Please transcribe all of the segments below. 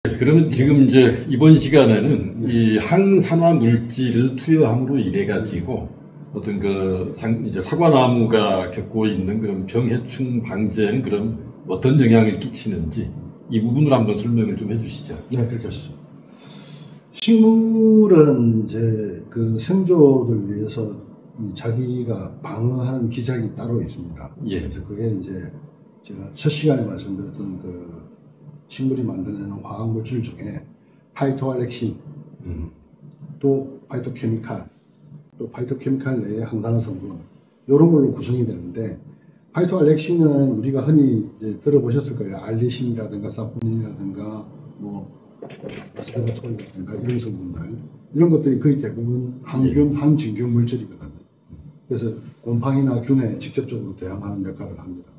그러면 지금 이제 이번 시간에는 이 항산화 물질을 투여함으로 인해 가지고 어떤 이제 사과나무가 겪고 있는 그런 병해충 방제에는 그런 어떤 영향을 끼치는지 이 부분을 한번 설명을 좀 해주시죠. 네, 그렇게 하시죠. 식물은 이제 그 생존을 위해서 자기가 방어하는 기작이 따로 있습니다. 예. 그래서 그게 이제 제가 첫 시간에 말씀드렸던 그 식물이 만드는 화학물질 중에 파이토알렉신, 또 파이토케미칼, 또 파이토케미칼 내에 항산화 성분 이런 걸로 구성이 되는데, 파이토알렉신은 우리가 흔히 이제 들어보셨을 거예요. 알리신이라든가 사포닌이라든가 뭐 아스베르톨이라든가 이런 성분들, 이런 것들이 거의 대부분 항균, 항진균 물질이거든요. 그래서 곰팡이나 균에 직접적으로 대항하는 역할을 합니다.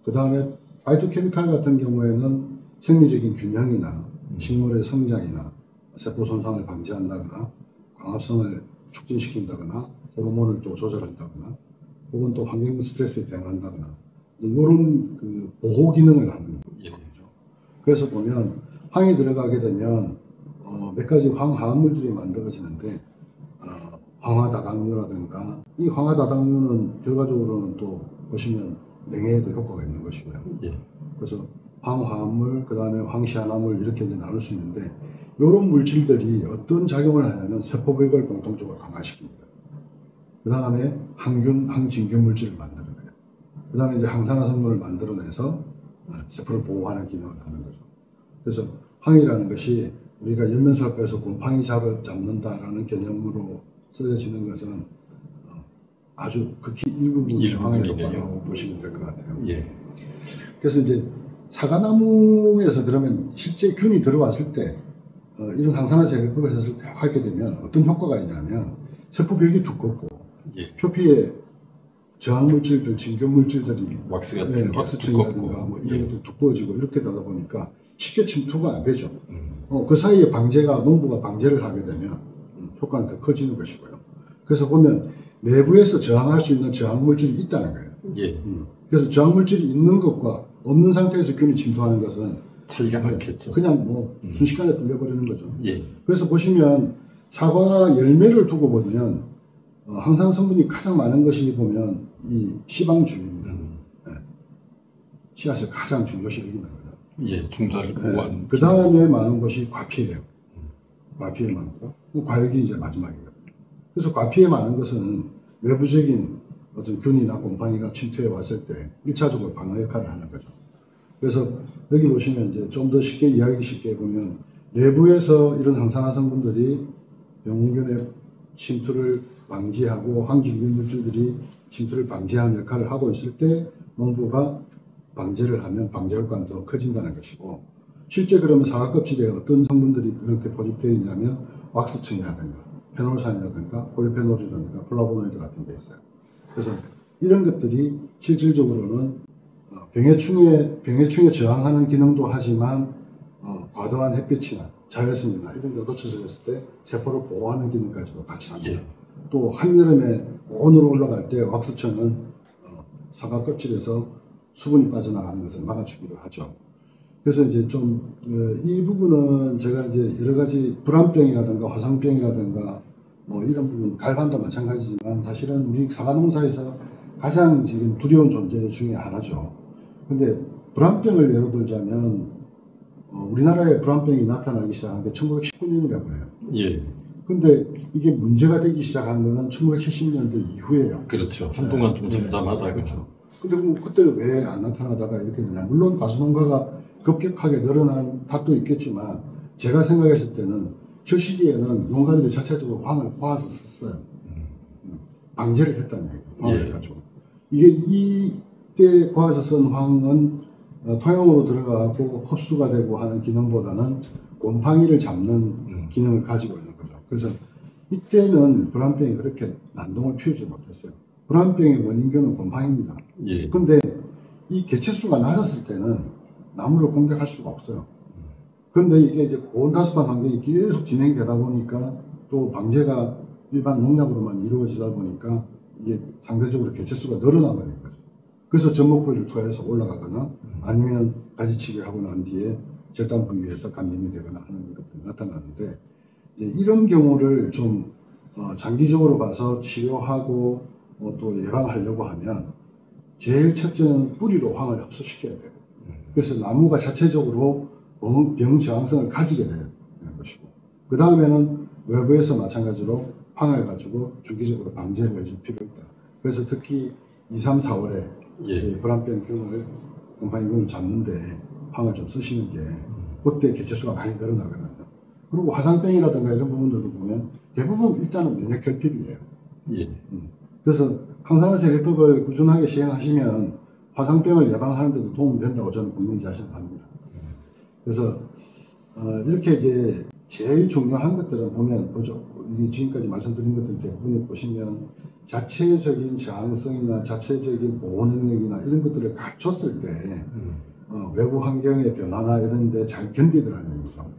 그 다음에 파이토케미칼 같은 경우에는 생리적인 균형이나 식물의 성장이나 세포 손상을 방지한다거나 광합성을 촉진시킨다거나 호르몬을 또 조절한다거나 혹은 또 환경 스트레스에 대응한다거나 이런 그 보호 기능을 하는 거죠. 그래서 보면 황이 들어가게 되면 몇 가지 황화합물들이 만들어지는데, 황화다당류라든가, 이 황화다당류는 결과적으로는 또 보시면 냉해에도 효과가 있는 것이고요. 그래서 황화합물, 그 다음에 황시아나물 이렇게 이제 나눌 수 있는데, 이런 물질들이 어떤 작용을 하냐면 세포벽을 공통적으로 강화시킵니다. 그 다음에 항균, 항진균 물질을 만들어내요. 그 다음에 이제 항산화 성분을 만들어내서 세포를 보호하는 기능을 하는 거죠. 그래서 황이라는 것이 우리가 연면살포에서 곰팡이 잡는다라는 개념으로 쓰여지는 것은 아주 극히 일부분의 황의 효과라고 보시면 될 것 같아요. 그래서 이제 사과나무에서 그러면 실제 균이 들어왔을 때 이런 항산화 제거법을 했을 때 하게 되면 어떤 효과가 있냐면, 세포벽이 두껍고 표피에 저항물질들, 진균물질들이 왁스층이라든가 뭐 이런 것도 두꺼워지고 이렇게 되다 보니까 쉽게 침투가 안 되죠. 그 사이에 방제가, 농부가 방제를 하게 되면 효과는 더 커지는 것이고요. 그래서 보면 내부에서 저항할 수 있는 저항물질이 있다는 거예요. 그래서 저항물질이 있는 것과 없는 상태에서 균이 침투하는 것은 차이가 많겠죠. 그냥 뭐 순식간에 뚫려버리는 거죠. 그래서 보시면 사과 열매를 두고 보면 항산화 성분이 가장 많은 것이 보면 이 시방주입니다. 씨앗을 가장 중요시 여기는 거죠. 중자를 보호하는. 그 다음에 많은 것이 과피예요. 과피에 많고, 과육이 이제 마지막이에요. 그래서 과피에 많은 것은 외부적인 어떤 균이나 곰팡이가 침투해 왔을 때 1차적으로 방어 역할을 하는 거죠. 그래서 여기 보시면 이제 좀 더 쉽게 이해하기 쉽게 보면, 내부에서 이런 항산화 성분들이 병균의 침투를 방지하고 항진균 물질들이 침투를 방지하는 역할을 하고 있을 때 농부가 방제를 하면 방제 효과는 더 커진다는 것이고, 실제 그러면 사과 껍질에 어떤 성분들이 그렇게 포집되어 있냐면 왁스층이라든가 페놀산이라든가 폴리페놀이라든가 플라보노이드 같은 게 있어요. 그래서 이런 것들이 실질적으로는 병해충에 저항하는 기능도 하지만 과도한 햇빛이나 자외선이나 이런 데 노출됐을 때 세포를 보호하는 기능까지도 같이 합니다. 또 한여름에 고온으로 올라갈 때 왁스층은 사과 껍질에서 수분이 빠져나가는 것을 막아주기도 하죠. 그래서 이제 좀 이 부분은 제가 이제 여러 가지 불안병이라든가 화상병이라든가 뭐 이런 부분, 갈반도 마찬가지지만 사실은 우리 사과농사에서 가장 지금 두려운 존재 중에 하나죠. 근데 불안병을 예로 들자면 우리나라에 불안병이 나타나기 시작한 게 1919년이라고 해요. 근데 이게 문제가 되기 시작한 거는 1970년대 이후에요. 그렇죠. 한동안 좀 잠잠하다가. 그렇죠. 근데 뭐 그때는 왜 안 나타나다가 이렇게 되냐. 물론 가수농가가 급격하게 늘어난 탓도 있겠지만, 제가 생각했을 때는 저 시기에는 농가들이 자체적으로 황을 고아서 썼어요. 방제를 했다는 얘기예요. 황을 가지고. 이게 이때 고아서 쓴 황은 토양으로 들어가고 흡수가 되고 하는 기능보다는 곰팡이를 잡는 기능을 가지고 있는 거죠. 그래서 이때는 불안병이 그렇게 난동을 피우지 못했어요. 불안병의 원인균은 곰팡이입니다. 근데 이 개체수가 낮았을 때는 나무를 공격할 수가 없어요. 근데 이게 이제 고온가스방 환경이 계속 진행되다 보니까, 또 방제가 일반 농약으로만 이루어지다 보니까 이게 상대적으로 개체수가 늘어나버린 거죠. 그래서 젖먹고리를 통해서 올라가거나 아니면 가지치기 하고 난 뒤에 절단 부위에서 감염이 되거나 하는 것들이 나타나는데, 이제 이런 경우를 좀 장기적으로 봐서 치료하고 또 예방하려고 하면 제일 첫째는 뿌리로 황을 흡수시켜야 돼요. 그래서 나무가 자체적으로 병 저항성을 가지게 되는 것이고, 그 다음에는 외부에서 마찬가지로 황을 가지고 주기적으로 방제를 해줄 필요가 있다. 그래서 특히 2, 3, 4월에 예. 불안병균을 곰팡이균을 잡는데 황을 좀 쓰시는 게 그때 개체수가 많이 늘어나거든요. 그리고 화상병이라든가 이런 부분들도 보면 대부분 일단은 면역 결핍이에요. 예. 그래서 항산화 재배법을 꾸준하게 시행하시면 화상병을 예방하는 데도 도움이 된다고 저는 분명히 자신을 합니다. 그래서 이렇게 이제 제일 중요한 것들은 보면 보죠. 지금까지 말씀드린 것들 대부분을 보시면 자체적인 저항성이나 자체적인 보호 능력이나 이런 것들을 갖췄을 때 외부 환경의 변화나 이런 데 잘 견디더라는 거죠.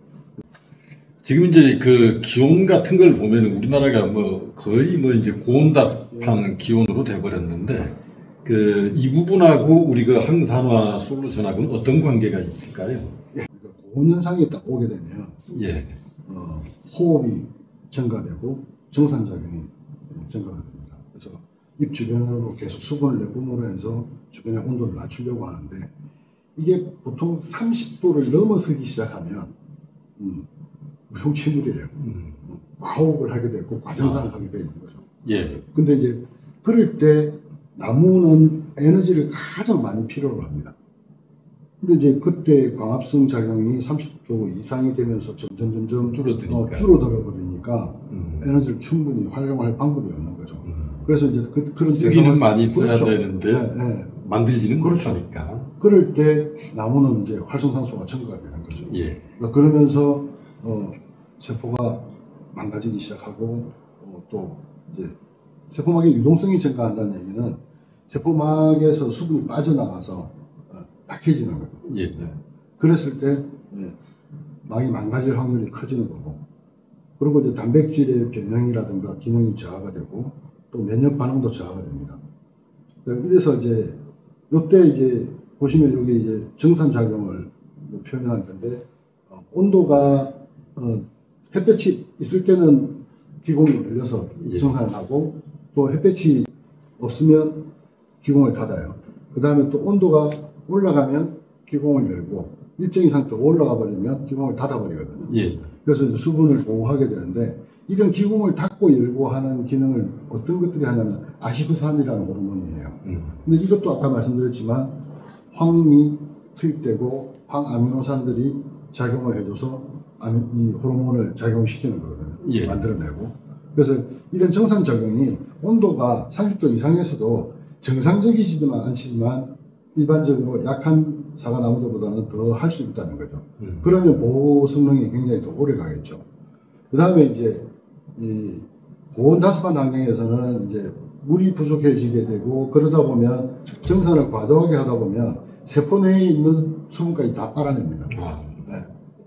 지금 이제 그 기온 같은 걸 보면 우리나라가 뭐 거의 뭐 이제 고온답한 기온으로 돼버렸는데 이 부분하고 우리 그 항산화 솔루션하고는 어떤 관계가 있을까요? 예, 고온 현상이 딱 오게 되면 예. 호흡이 증가되고 정산작용이 증가가 됩니다. 그래서 입 주변으로 계속 수분을 내뿜으로 해서 주변의 온도를 낮추려고 하는데 이게 보통 30도를 넘어서기 시작하면 무용침물이에요. 과호흡을 하게 되고 과정산을 하게 되는 거죠. 예. 근데 이제 그럴 때 나무는 에너지를 가장 많이 필요로 합니다. 근데 이제 그때 광합성 작용이 30도 이상이 되면서 점점 줄어들어 버리니까 에너지를 충분히 활용할 방법이 없는 거죠. 그래서 이제 그런 쓰기는 많이 써야 그렇죠. 되는데 만들지는 그렇죠. 못하니까. 그럴 때 나무는 이제 활성산소가 증가가 되는 거죠. 예. 그러면서 세포가 망가지기 시작하고 또 이제 세포막의 유동성이 증가한다는 얘기는 세포막에서 수분이 빠져나가서 약해지는 거예요. 예. 네. 그랬을 때 막이 망가질 확률이 커지는 거고, 그리고 이제 단백질의 변형이라든가 기능이 저하가 되고 또 면역 반응도 저하가 됩니다. 이래서 이제 요때 이제 보시면 여기 이제 정산 작용을 표현한 건데 온도가 햇볕이 있을 때는 기공이 열려서 정산을 하고 또 햇볕이 없으면 기공을 닫아요. 그 다음에 또 온도가 올라가면 기공을 열고 일정 이상 더 올라가 버리면 기공을 닫아 버리거든요. 예. 그래서 이제 수분을 보호하게 되는데 이런 기공을 닫고 열고 하는 기능을 어떤 것들이 하냐면 아시부산이라는 호르몬이에요. 근데 이것도 아까 말씀드렸지만 황이 투입되고 황아미노산들이 작용을 해줘서 이 호르몬을 작용시키는 거거든요. 예. 만들어내고. 그래서 이런 정산작용이 온도가 30도 이상에서도 정상적이지는 않지만 일반적으로 약한 사과나무들보다는 더 할 수 있다는 거죠. 그러면 보호 성능이 굉장히 더 오래 가겠죠. 그 다음에 이제 이 고온 다습한 환경에서는 이제 물이 부족해지게 되고 그러다 보면 정산을 과도하게 하다 보면 세포 내에 있는 수분까지 다 빨아냅니다. 네.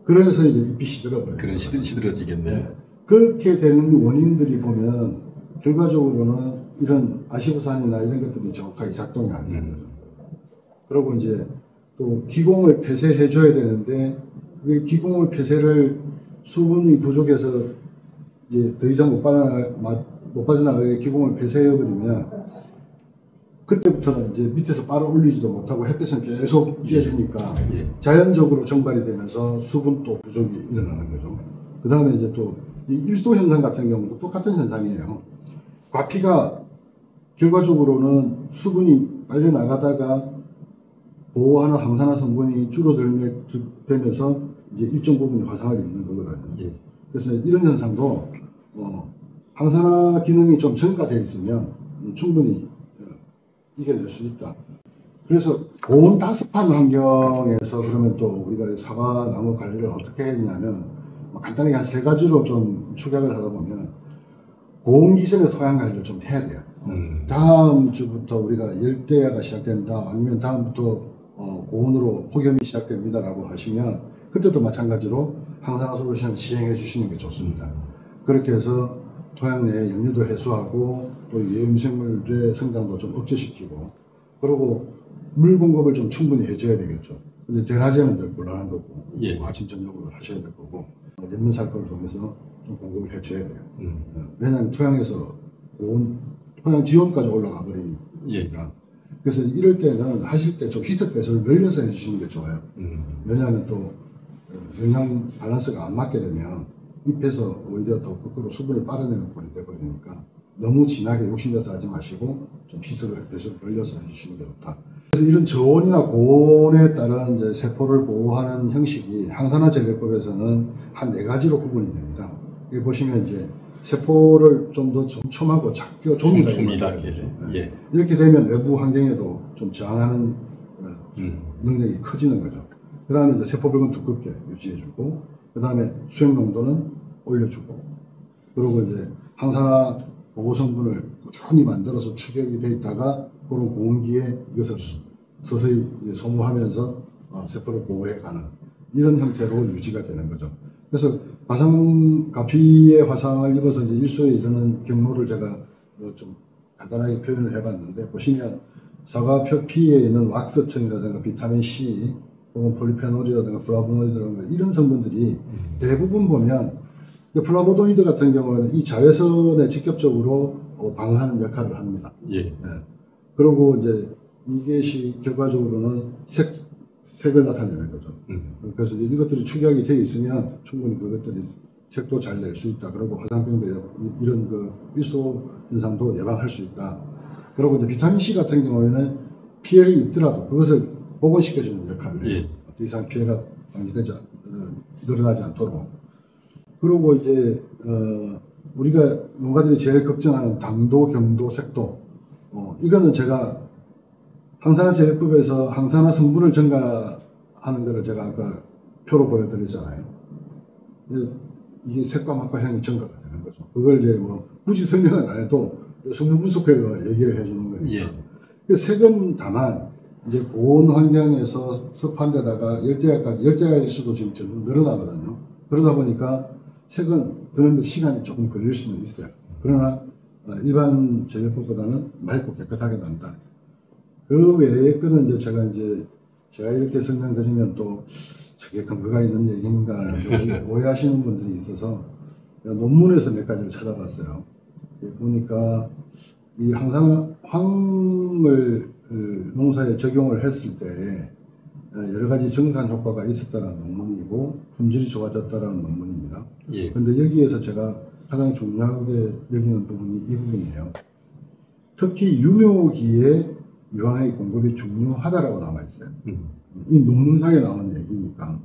그래서 이제 잎이 시들어버려요. 그런 시들어지겠네요. 네. 그렇게 되는 원인들이 보면 결과적으로는 이런 아시부산이나 이런 것들이 정확하게 작동이 안 되는 거죠. 그리고 이제 또 기공을 폐쇄해 줘야 되는데 그 기공을 폐쇄를 수분이 부족해서 이제 더 이상 못 빠져나가게 기공을 폐쇄해 버리면 그때부터는 이제 밑에서 빨아 올리지도 못하고 햇볕은 계속 쬐주니까 예. 자연적으로 정발이 되면서 수분 또 부족이 일어나는 거죠. 그 다음에 이제 또 이 일소 현상 같은 경우도 똑같은 현상이에요. 과피가 결과적으로는 수분이 빨려 나가다가 보호하는 항산화 성분이 줄어들면서 이제 일정 부분이 화상을 입는 거거든요. 예. 그래서 이런 현상도 항산화 기능이 좀 증가되어 있으면 충분히 이겨낼 수 있다. 그래서 고온 다습한 환경에서 그러면 또 우리가 사과나무 관리를 어떻게 했냐면 간단하게 한 3가지로 좀 축약을 하다 보면 고온 기준의 토양 관리를 좀 해야 돼요. 다음 주부터 우리가 열대야가 시작된다 아니면 다음부터 고온으로 폭염이 시작됩니다라고 하시면 그때도 마찬가지로 항산화 솔루션을 시행해 주시는 게 좋습니다. 그렇게 해서 토양 내에 염류도 해소하고 또 유해미생물의 성장도 좀 억제시키고 그리고 물 공급을 좀 충분히 해줘야 되겠죠. 근데 대낮에는 늘 곤란한 거고, 예. 아침 저녁으로 하셔야 될 거고, 연면살포를 통해서 좀 공급을 해줘야 돼요. 왜냐하면 토양에서 토양 지온까지 올라가 버리니까. 예. 그래서 이럴 때는 하실 때 좀 희석 배수를 늘려서 해주시는 게 좋아요. 왜냐하면 또 영양 밸런스가 안 맞게 되면 잎에서 오히려 더 거꾸로 수분을 빨아내는 꼴이 되버리니까 너무 진하게 욕심내서 하지 마시고 좀 희석을 배수를 늘려서 해주시는 게 좋다. 그래서 이런 저온이나 고온에 따른 이제 세포를 보호하는 형식이 항산화 재배법에서는 한 4가지로 구분이 됩니다. 여기 보시면 이제 세포를 좀 더 촘촘하고 작고 조밀하게 만들어주죠. 예. 이렇게 되면 외부 환경에도 좀 저항하는 능력이 커지는 거죠. 그 다음에 이제 세포벽은 두껍게 유지해주고, 그 다음에 수용 농도는 올려주고, 그리고 이제 항산화 보호 성분을 꾸준히 만들어서 축적이 돼 있다가 그런 고온기에 이것을 서서히 이제 소모하면서 세포를 보호해가는 이런 형태로 유지가 되는 거죠. 그래서 가피의 화상을 입어서 이제 일소에 이르는 경로를 제가 좀 간단하게 표현을 해봤는데, 보시면 사과 표피에 있는 왁스층이라든가 비타민 C 혹은 폴리페놀이라든가 플라보노이드라든가 이런 성분들이 대부분 보면 플라보노이드 같은 경우에는 이 자외선에 직접적으로 방어하는 역할을 합니다. 예. 그리고 이제 이것이 결과적으로는 색을 나타내는 거죠. 그래서 이제 이것들이 축약이 되어 있으면 충분히 그것들이 색도 잘 낼 수 있다. 그리고 화상병도 이런 그 일소 현상도 예방할 수 있다. 그리고 이제 비타민 C 같은 경우에는 피해를 입더라도 그것을 복원시켜주는 역할을 해요. 더 이상 피해가 방지되지 늘어나지 않도록. 그리고 이제 우리가 농가들이 제일 걱정하는 당도, 경도, 색도. 이거는 제가 항산화 재배법에서 항산화 성분을 증가하는 것을 제가 아까 표로 보여드렸잖아요. 이게 색과 맛과 향이 증가가 되는 거죠. 그걸 이제 뭐 굳이 설명은 안 해도 성분 분석회가 얘기를 해주는 거니까. 예. 그 색은 다만 이제 고온 환경에서 습한 데다가 열대야일수도 지금 좀 늘어나거든요. 그러다 보니까 색은 드는 시간이 조금 걸릴 수는 있어요. 그러나 일반 재배법보다는 맑고 깨끗하게 난다. 그 외의 거는 이제 제가 이렇게 설명드리면 또 저게 근거가 있는 얘기인가 오해하시는 분들이 있어서 논문에서 몇 가지를 찾아봤어요. 보니까 이 황을 농사에 적용을 했을 때 여러 가지 정산 효과가 있었다는 논문이고 품질이 좋아졌다는 논문입니다. 그런데 여기에서 제가 가장 중요하게 여기는 부분이 이 부분이에요. 특히 유묘기에 유황의 공급이 중요하다라고 나와 있어요. 이 논문상에 나오는 얘기니까.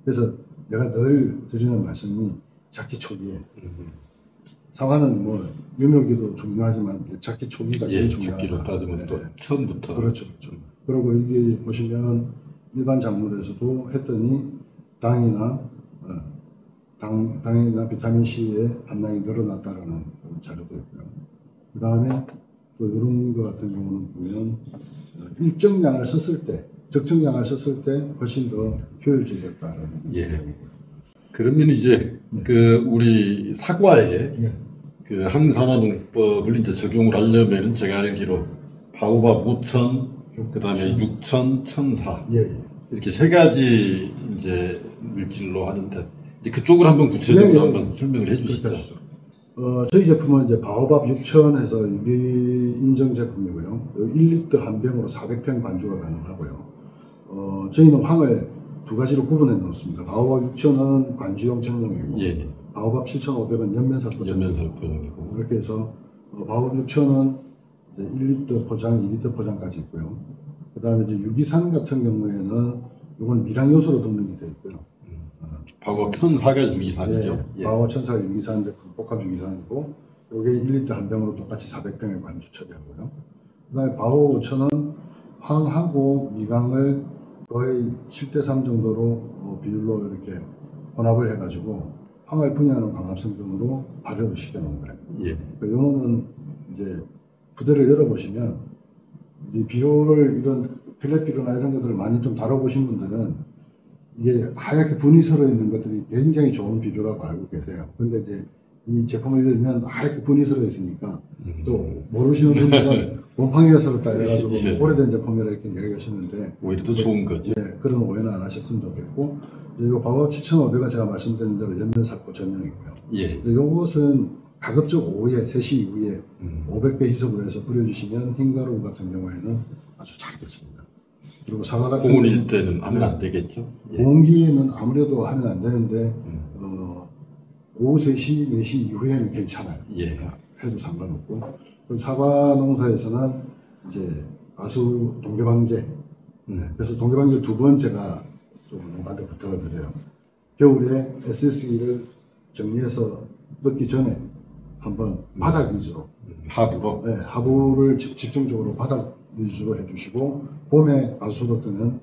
그래서 내가 늘 드리는 말씀이 작기 초기에 사과는 뭐 유묘기도 중요하지만 작기 초기가 제일 중요하다. 작기로 따지면 또 처음부터. 그렇죠. 그리고 여기 보시면 일반 작물에서도 했더니 당이나 비타민 C의 함량이 늘어났다라는 자료도 있고요. 그 다음에 또 이런 거 같은 경우는 보면 일정량을 썼을 때, 적정량을 썼을 때 훨씬 더 효율적이었다라는. 예. 그러면 이제 그 우리 사과에 그 항산화 농법을 이제 적용을 하려면 제가 알기로 바오밥 5,000, 그다음에 6,000, 1,004 이렇게 3가지 이제 물질로 하는데 이제 그쪽을 한번 구체적으로 한번 설명을 해주시죠. 저희 제품은 이제 바오밥 6000에서 유기 인증 제품이고요. 1리터 한 병으로 400평 반주가 가능하고요. 저희는 황을 2가지로 구분해 놓습니다. 바오밥 6000은 관주용 전용이고, 바오밥 7500은 연면살포 전용이고, 이렇게 해서 바오밥 6000은 1리터 포장, 2리터 포장까지 있고요. 그 다음에 이제 유기산 같은 경우에는 이건 미량 요소로 등록이 되어 있고요. 바오밥 1,004가 유기산이죠. 바오밥 1,004가 유기산 제품, 복합 유기산이고, 이게 1리터 한 병으로 똑같이 400평에 관주 처리하고요. 그 다음에 바오밥 5,000은 황하고 미강을 거의 7:3 정도로 비율로 이렇게 혼합을 해가지고 황을 분해하는 광합성분으로 발효를 시켜 놓은 거예요. 이 놈은 이제 부대를 열어보시면 이 비료를 이런 펠렛 비료나 이런 것들을 많이 좀 다뤄보신 분들은 이게 하얗게 분이 서려 있는 것들이 굉장히 좋은 비료라고 알고 계세요. 근데 이제 이 제품을 들면 그 분이스러 있으니까 또 모르시는 분들은 곰팡이가 서럽다 이래가지고 예. 오래된 제품이라 이렇게 얘기하시는데 오히려 더 좋은 거죠. 예, 그런 오해는 안 하셨으면 좋겠고 이거 바오밥 7,500원 제가 말씀드린 대로 연면살포 전용이고요. 예. 요것은 가급적 오후에 3시 이후에 500배 희석으로 해서 뿌려주시면 흰가루 같은 경우에는 아주 잘 됐습니다. 그리고 사과 같은 고온일 때는 하면 안 되겠죠. 예. 공기에는 아무래도 하면 안 되는데 오후 3시, 4시 이후에는 괜찮아요. 예. 해도 상관없고 그리고 사과 농사에서는 이제 가수 동계방제 그래서 동계방제를 2번 제가 좀 농가한테 부탁을 드려요. 겨울에 SSE를 정리해서 넣기 전에 한번 바닥 위주로 하부로 네, 하부를 집중적으로 바닥 위주로 해주시고 봄에 가수소독 때는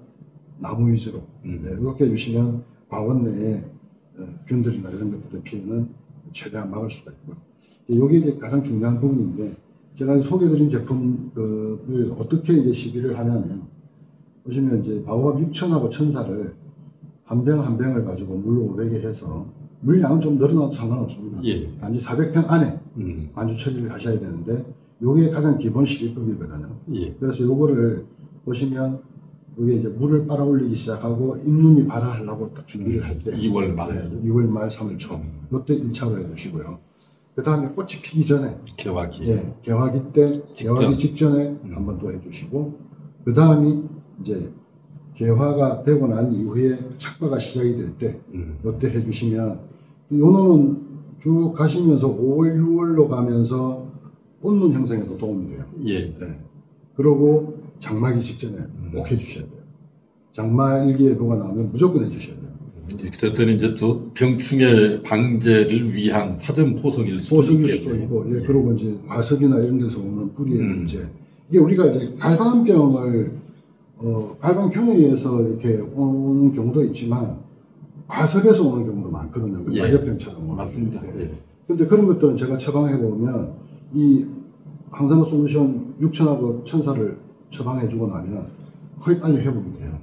나무 위주로 이렇게 해주시면 과원 내에 균들이나 이런 것들의 피해는 최대한 막을 수가 있고요. 이게 이제 가장 중요한 부분인데 제가 소개드린 제품을 어떻게 이제 시비를 하냐면 보시면 이제 바오밥 6,000하고 1,000사를 한 병 한 병을 가지고 물 500에 해서 물량은 좀 늘어나도 상관없습니다. 예. 단지 400평 안에 관주 처리를 하셔야 되는데 요게 가장 기본 시비법이거든요. 예. 그래서 요거를 보시면 요게 이제 물을 빨아 올리기 시작하고 잎눈이 발화하려고 딱 준비를 할 때 2월 말. 네, 2월 말 3월 초 요때 1차로 해주시고요. 그 다음에 꽃이 피기 전에 개화기. 예, 개화기 때 개화기 직전에 한번 또 해주시고 그 다음이 이제 개화가 되고 난 이후에 착과가 시작이 될 때 요때 해주시면 요노는 쭉 가시면서 5월 6월로 가면서 꽃눈 형성에도 도움이 돼요. 예. 예. 그리고 장마기 직전에 꼭 해주셔야 돼요. 장마 일기예보가 나오면 무조건 해주셔야 돼요. 그랬더니 이제 또 병충해 방제를 위한 사전 포성일 수도 수도 있고, 예, 그리고 이제 과습이나 이런 데서 오는 뿌리의 문제. 이게 우리가 이제 갈반병을 갈반균에 의해서 이렇게 오는 경우도 있지만 과습에서 오는 경우도 많거든요. 그 예. 낙엽병처럼 오는. 맞습니다. 예. 예. 근데 그런 것들은 제가 처방해 보면 이 항산화 솔루션 6,000하고 1,000사를 처방해 주고 나면 거의 빨리 회복이 돼요.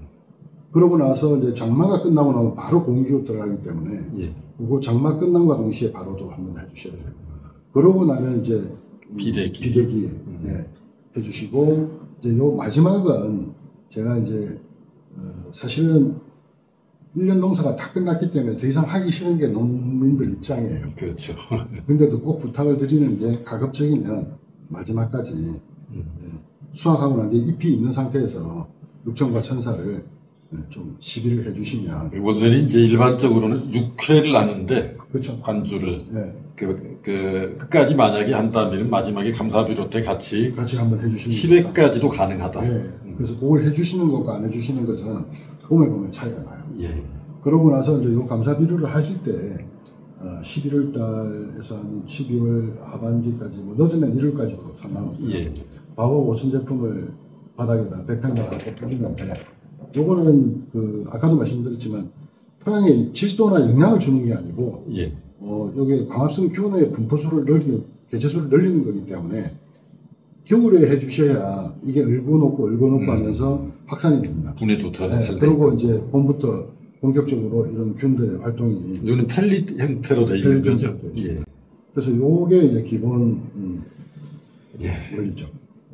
그러고 나서 이제 장마가 끝나고 나면 바로 공기로 들어가기 때문에 예. 그리고 장마 끝남과 동시에 바로도 한번 해주셔야 돼요. 그러고 나면 이제 비대기에 예, 해주시고 이제 요 마지막은 제가 이제 사실은 1년 농사가 다 끝났기 때문에 더 이상 하기 싫은 게 농민들 입장이에요. 그렇죠. 근데도 꼭 부탁을 드리는 게 가급적이면 마지막까지 수확하고 난 뒤에 잎이 있는 상태에서 6,000과 1,000사를 좀 시비를 해주시면 원래는 이제 일반적으로는 6회를 하는데 그렇죠. 관주를 네. 끝까지 만약에 한다면 마지막에 감사비로 때 같이 한번 해주시면 10회까지도 가능하다. 네. 그래서 그걸 해주시는 것과 안 해주시는 것은 봄에 보면 차이가 나요. 예. 그러고 나서 이제 요 감사비료를 하실 때 11월 달에서 한 12월 하반기까지 뭐 늦으면 1월까지도 상관없어요. 예. 바오밥 5천 제품을 바닥에다 100평당 안고 뿌리는데 요거는 아까도 말씀드렸지만 토양에 질소나 영양을 주는 게 아니고 예. 여기 광합성 균의 분포수를 늘리는 개체수를 늘리는 거기 때문에 겨울에 해주셔야 이게 얼고 녹고 하면서 확산이 됩니다. 분해도 더 네, 잘 그리고 이제 봄부터 본격적으로 이런 균들의 활동이 이거는 펠릿 형태로 되어 있는 거죠. 예. 그래서 요게 이제 기본 원리죠.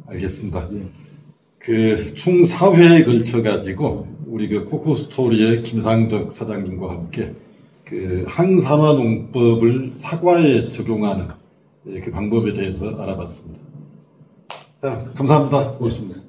알겠습니다. 예. 총 4회에 걸쳐 가지고 우리 코코스토리의 김상덕 사장님과 함께 항산화 농법을 사과에 적용하는 그 방법에 대해서 알아봤습니다. 감사합니다. 고맙습니다.